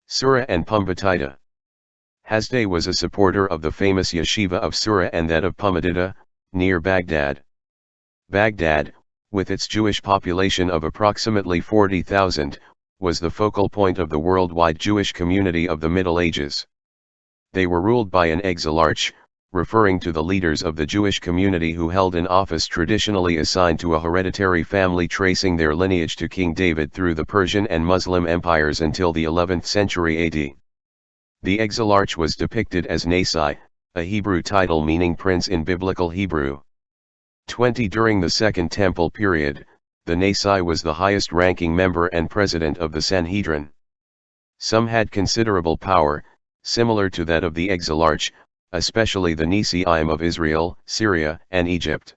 Sura and Pumbetita. Hasdai was a supporter of the famous yeshiva of Sura and that of Pumbetita, near Baghdad. Baghdad, with its Jewish population of approximately 40,000, was the focal point of the worldwide Jewish community of the Middle Ages. They were ruled by an exilarch, referring to the leaders of the Jewish community who held an office traditionally assigned to a hereditary family tracing their lineage to King David through the Persian and Muslim empires until the 11th century AD. The exilarch was depicted as Nasi, a Hebrew title meaning prince in Biblical Hebrew. During the Second Temple period, the Nasi was the highest-ranking member and president of the Sanhedrin. Some had considerable power, similar to that of the exilarch, especially the Nesi'im of Israel, Syria, and Egypt.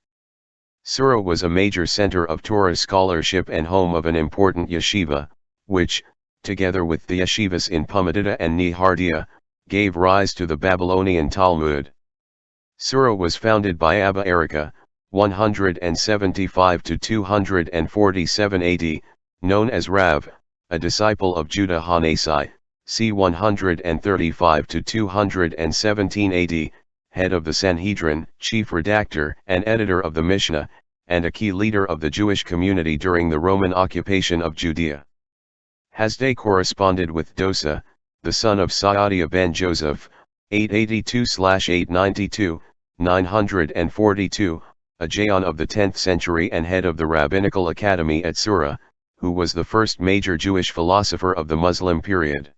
Sura was a major center of Torah scholarship and home of an important yeshiva, which, together with the yeshivas in Pumbetita and Nehardea, gave rise to the Babylonian Talmud. Sura was founded by Abba Erica, 175 to 247 AD, known as Rav, a disciple of Judah HaNasi, c. 135 to 217 AD, head of the Sanhedrin, chief redactor and editor of the Mishnah, and a key leader of the Jewish community during the Roman occupation of Judea. Hasdai corresponded with Dosa, the son of Sa'adiah ben Joseph, 882/892, 942, a Jaon of the 10th century and head of the Rabbinical Academy at Sura, who was the first major Jewish philosopher of the Muslim period.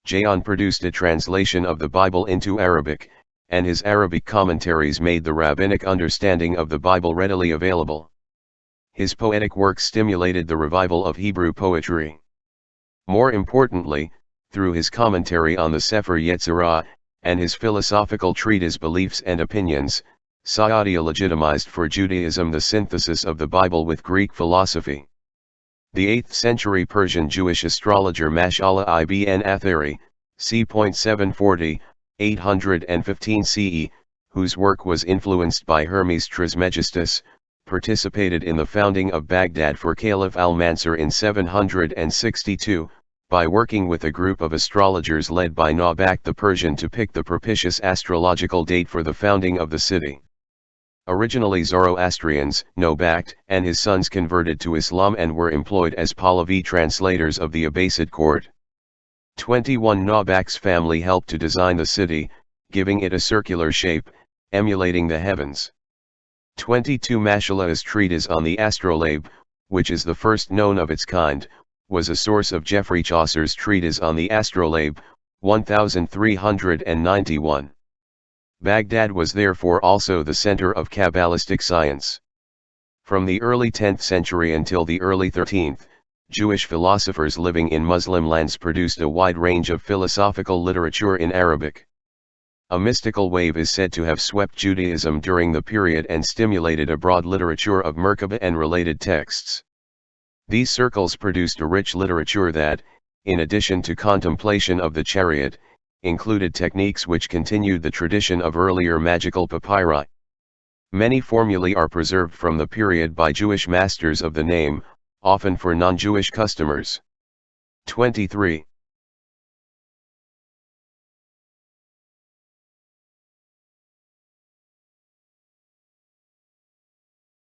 Jaon produced a translation of the Bible into Arabic, and his Arabic commentaries made the rabbinic understanding of the Bible readily available. His poetic work stimulated the revival of Hebrew poetry. More importantly, through his commentary on the Sefer Yetzirah, and his philosophical treatise Beliefs and Opinions, Sa'adiah legitimized for Judaism the synthesis of the Bible with Greek philosophy. The 8th century Persian Jewish astrologer Mashallah ibn Athari, c. 740, 815 CE, whose work was influenced by Hermes Trismegistus, participated in the founding of Baghdad for Caliph al-Mansur in 762, by working with a group of astrologers led by Nabak the Persian to pick the propitious astrological date for the founding of the city. Originally Zoroastrians, Nabak and his sons converted to Islam and were employed as Pahlavi translators of the Abbasid court. 21 Nabak's family helped to design the city, giving it a circular shape, emulating the heavens. 22 Mashallah's treatise on the astrolabe, which is the first known of its kind, was a source of Geoffrey Chaucer's treatise on the astrolabe, 1391. Baghdad was therefore also the center of Kabbalistic science. From the early 10th century until the early 13th, Jewish philosophers living in Muslim lands produced a wide range of philosophical literature in Arabic. A mystical wave is said to have swept Judaism during the period and stimulated a broad literature of Merkabah and related texts. These circles produced a rich literature that, in addition to contemplation of the chariot, included techniques which continued the tradition of earlier magical papyri. Many formulae are preserved from the period by Jewish masters of the name, often for non-Jewish customers. 23.